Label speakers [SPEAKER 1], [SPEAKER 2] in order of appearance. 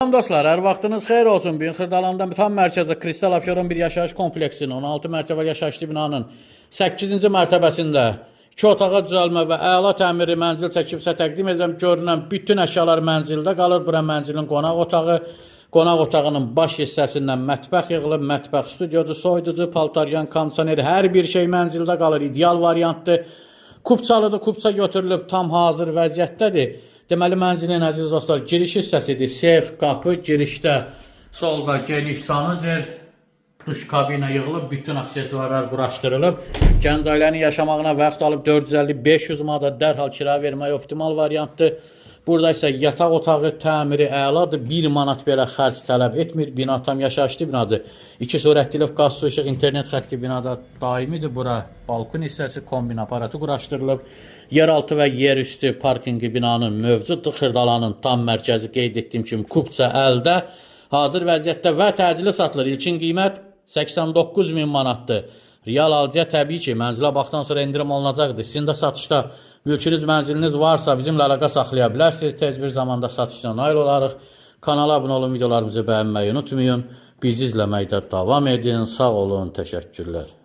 [SPEAKER 1] Salam dostlar, hər vaxtınız xeyir olsun. Bu gün Xırdalanda tam mərkəzdə Kristal Abşeron bir yaşayış kompleksinin 16 mərtəbəli yaşayışlı binanın 8-ci mərtəbəsində 2 otağa düzəlmə və əla təmirli mənzil çəkibsə təqdim edirəm. Görünən bütün əşyalar mənzildə qalır. Bura mənzilin qonaq otağı, qonaq otağının baş hissəsindən mətbəx yığılıb, mətbəx studiodur, soyuducu, paltaryan, kondisioneri, hər bir şey mənzildə qalır. İdeal variantdır. Kupçalıdır, kupça götürülüb, tam hazır vəziyyətdədir. Deməli, mənzilin əziz dostlar, giriş hissəsidir. Sef, qapı, girişdə solda geniş sanuzer, duş kabinə yığılıb, bütün aksesuarlar quraşdırılıb. Gənc ailənin yaşamağına vaxt alıb 450-500 manata dərhal kira vermək optimal variantdır. Burada isə yataq otağı təmiri əladır. 1 manat belə xərc tələb etmir. Bina tam yaşayışlı binadır. 2 sürətli qaz, su, işıq, internet xətti binada daimidir. Bura balkon hissəsi, kombin aparatı quraşdırılıb. Yeraltı və yerüstü parkingi binanın mövcuddur. Xırdalanın tam mərkəzi qeyd etdiyim kimi Kupça əldə. Hazır vəziyyətdə və təcili satılır. İlkin qiymət 89.000 manatdır. Real alıcıya təbii ki, mənzilə baxdan sonra indirim olunacaqdır. Sizin də satışda mülkünüz, mənziliniz varsa bizimlə əlaqə saxlaya bilərsiniz. Tez bir zamanda satışdan nail olarıq. Kanala abunə olun, videolarımızı bəyənməyi unutmayın. Bizi izləməkdə davam edin. Sağ olun, təşəkkürlər.